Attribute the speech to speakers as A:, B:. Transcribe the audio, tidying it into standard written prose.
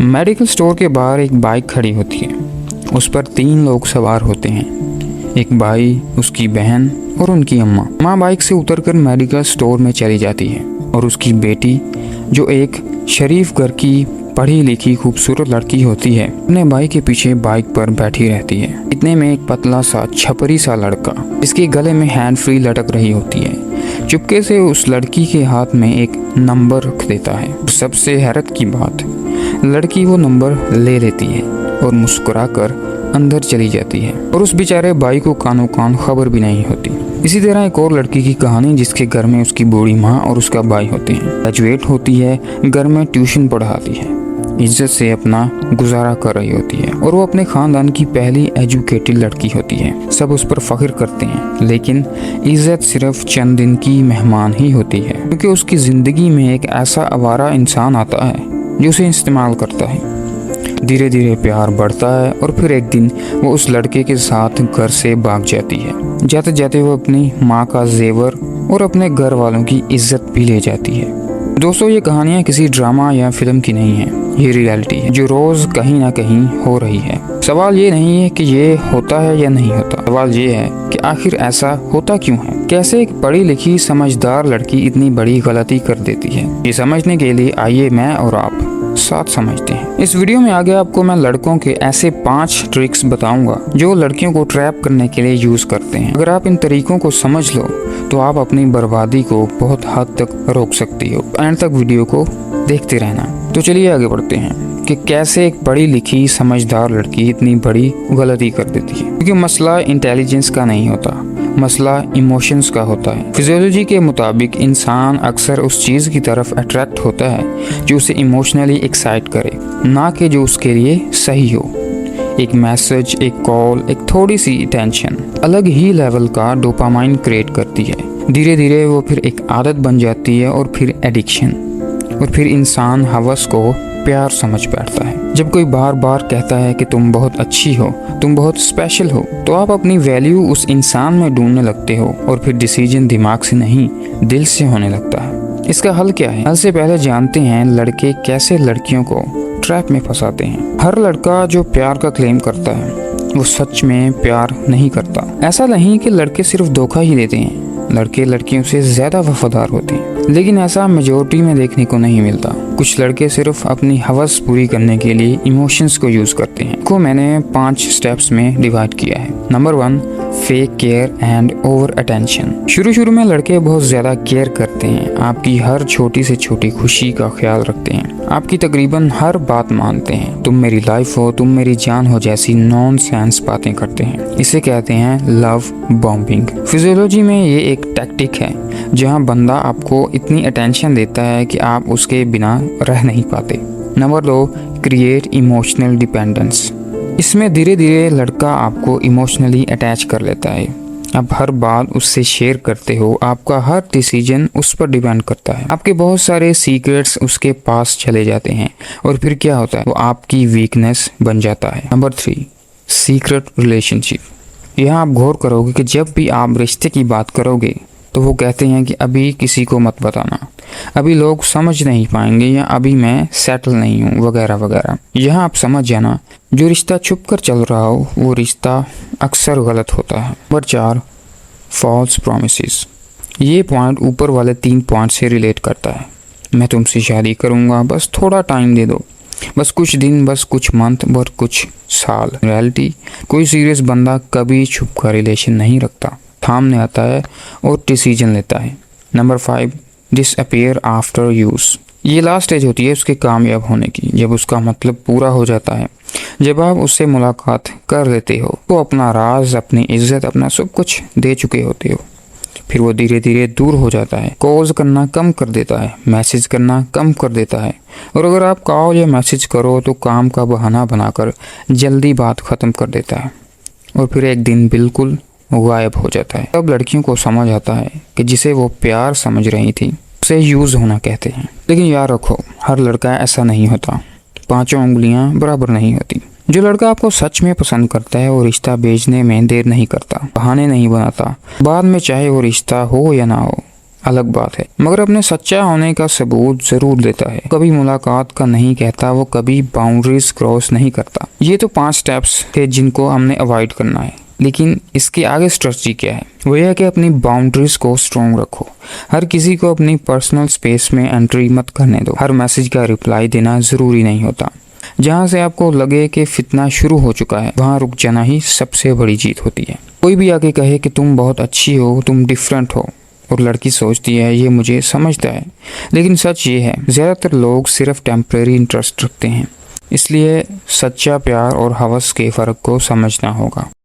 A: Medical store के बाहर एक बाइक खड़ी होती है। उस पर 3 लोग सवार होते हैं, एक भाई, उसकी बहन और उनकी अम्मा। माँ बाइक से उतरकर मेडिकल स्टोर में चली जाती है और उसकी बेटी, जो एक शरीफ घर की पढ़ी लिखी खूबसूरत लड़की होती है, अपने भाई के पीछे बाइक पर बैठी रहती है। इतने में एक पतला सा छपरी सा लड़का, जिसके गले में हैंड फ्री लटक रही होती है, चुपके से उस लड़की के हाथ में एक नंबर रख देता है। सबसे हैरत की बात, लड़की वो नंबर ले लेती है और मुस्कुराकर अंदर चली जाती है और उस बेचारे भाई को कानो कान खबर भी नहीं होती। इसी तरह एक और लड़की की कहानी, जिसके घर में उसकी बूढ़ी माँ और उसका भाई होते हैं। ग्रेजुएट होती है, घर में ट्यूशन पढ़ाती है, इज्जत से अपना गुजारा कर रही होती है और वो अपने खानदान की पहली एजुकेटेड लड़की होती है। सब उस पर फख्र करते हैं, लेकिन इज्जत सिर्फ चंद दिन की मेहमान ही होती है, क्योंकि उसकी जिंदगी में एक ऐसा आवारा इंसान आता है जो उसे इस्तेमाल करता है। धीरे धीरे प्यार बढ़ता है और फिर एक दिन वो उस लड़के के साथ घर से भाग जाती है। जाते जाते वो अपनी माँ का जेवर और अपने घर वालों की इज्जत भी ले जाती है। दोस्तों, ये कहानियाँ किसी ड्रामा या फिल्म की नहीं है, ये रियलिटी है जो रोज कहीं ना कहीं हो रही है। सवाल ये नहीं है कि ये होता है या नहीं होता, सवाल ये है कि आखिर ऐसा होता क्यों है। कैसे एक पढ़ी लिखी समझदार लड़की इतनी बड़ी गलती कर देती है, ये समझने के लिए आइए मैं और आप साथ समझते हैं। इस वीडियो में आगे आपको मैं लड़कों के ऐसे 5 ट्रिक्स बताऊंगा जो लड़कियों को ट्रैप करने के लिए यूज करते हैं। अगर आप इन तरीकों को समझ लो तो आप अपनी बर्बादी को बहुत हद तक रोक सकती हो। एंड तक वीडियो को देखते रहना। तो चलिए आगे बढ़ते हैं कि कैसे एक पढ़ी लिखी समझदार लड़की इतनी बड़ी गलती कर देती है। क्योंकि मसला इंटेलिजेंस का नहीं होता, मसला इमोशंस का होता है। फिजियोलॉजी के मुताबिक इंसान अक्सर उस चीज़ की तरफ अट्रैक्ट होता है जो उसे इमोशनली एक्साइट करे, ना कि जो उसके लिए सही हो। एक मैसेज, एक कॉल, एक थोड़ी सी टेंशन अलग ही लेवल का डोपामाइन क्रिएट करती है। धीरे धीरे वो फिर एक आदत बन जाती है और फिर एडिक्शन, और फिर इंसान हवस को प्यार समझ बैठता है। जब कोई बार बार कहता है कि तुम बहुत अच्छी हो, तुम बहुत स्पेशल हो, तो आप अपनी वैल्यू उस इंसान में ढूंढने लगते हो और फिर डिसीजन दिमाग से नहीं दिल से होने लगता है। इसका हल क्या है? हल से पहले जानते हैं लड़के कैसे लड़कियों को ट्रैप में फंसाते हैं। हर लड़का जो प्यार का क्लेम करता है वो सच में प्यार नहीं करता। ऐसा नहीं कि लड़के सिर्फ धोखा ही देते हैं, लड़के लड़कियों से ज्यादा वफादार होते हैं, लेकिन ऐसा मेजोरिटी में देखने को नहीं मिलता। कुछ लड़के सिर्फ अपनी हवस पूरी करने के लिए इमोशंस को यूज करते हैं। को मैंने 5 स्टेप्स में डिवाइड किया है। Number 1, fake care and over attention. शुरू में लड़के बहुत ज्यादा केयर करते हैं, आपकी हर छोटी से छोटी खुशी का ख्याल रखते हैं, आपकी तकरीबन हर बात मानते हैं। तुम मेरी लाइफ हो, तुम मेरी जान हो जैसी नॉनसेंस बातें करते हैं। इसे कहते हैं लव बॉम्बिंग। फिजियोलॉजी में ये एक टैक्टिक है जहां बंदा आपको इतनी अटेंशन देता है कि आप उसके बिना रह नहीं पाते। Number 2, create emotional dependence. इसमें धीरे धीरे लड़का आपको इमोशनली अटैच कर लेता है। आप हर बात उससे शेयर करते हो, आपका हर डिसीजन उस पर डिपेंड करता है, आपके बहुत सारे सीक्रेट्स उसके पास चले जाते हैं और फिर क्या होता है, वो आपकी वीकनेस बन जाता है। Number 3, secret relationship. यहाँ आप गौर करोगे कि जब भी आप रिश्ते की बात करोगे तो वो कहते हैं कि अभी किसी को मत बताना, अभी लोग समझ नहीं पाएंगे, या अभी मैं सेटल नहीं हूँ, वगैरह वगैरह। यहाँ आप समझ जाना, जो रिश्ता छुप कर चल रहा हो वो रिश्ता अक्सर गलत होता है। Number 4, false promises. ये पॉइंट ऊपर वाले 3 पॉइंट से रिलेट करता है। मैं तुमसे शादी करूँगा, बस थोड़ा टाइम दे दो, बस कुछ दिन, बस कुछ मंथ, बस कुछ साल। रियलिटी, कोई सीरियस बंदा कभी छुप कर रिलेशन नहीं रखता, सामने आता है और डिसीजन लेता है। Number 5, disappear after use. ये लास्ट स्टेज होती है उसके कामयाब होने की, जब उसका मतलब पूरा हो जाता है, जब आप उससे मुलाकात कर लेते हो तो अपना राज, अपनी इज्जत, अपना सब कुछ दे चुके होते हो, फिर वो धीरे धीरे दूर हो जाता है। कॉल करना कम कर देता है, मैसेज करना कम कर देता है, और अगर आप कॉल या मैसेज करो तो काम का बहाना बनाकर जल्दी बात खत्म कर देता है और फिर एक दिन बिल्कुल गायब हो जाता है। तब लड़कियों को समझ आता है कि जिसे वो प्यार समझ रही थी उसे यूज होना कहते हैं। लेकिन याद रखो, हर लड़का ऐसा नहीं होता, 5 उंगलियां बराबर नहीं होती। जो लड़का आपको सच में पसंद करता है वो रिश्ता बेचने में देर नहीं करता, बहाने नहीं बनाता। बाद में चाहे वो रिश्ता हो या ना हो, अलग बात है, मगर अपने सच्चा होने का सबूत जरूर देता है। कभी मुलाकात का नहीं कहता, वो कभी बाउंड्रीज क्रॉस नहीं करता। ये तो 5 स्टेप्स थे जिनको हमने अवॉइड करना है, लेकिन इसके आगे स्ट्रेटजी क्या है? वो यह है कि अपनी बाउंड्रीज को स्ट्रॉन्ग रखो। हर किसी को अपनी पर्सनल स्पेस में एंट्री मत करने दो। हर मैसेज का रिप्लाई देना जरूरी नहीं होता। जहाँ से आपको लगे कि फितना शुरू हो चुका है, वहाँ रुक जाना ही सबसे बड़ी जीत होती है। कोई भी आके कहे कि तुम बहुत अच्छी हो, तुम डिफरेंट हो, और लड़की सोचती है ये मुझे समझता है, लेकिन सच ये है ज़्यादातर लोग सिर्फ टेम्परेरी इंटरेस्ट रखते हैं। इसलिए सच्चा प्यार और हवस के फ़र्क को समझना होगा।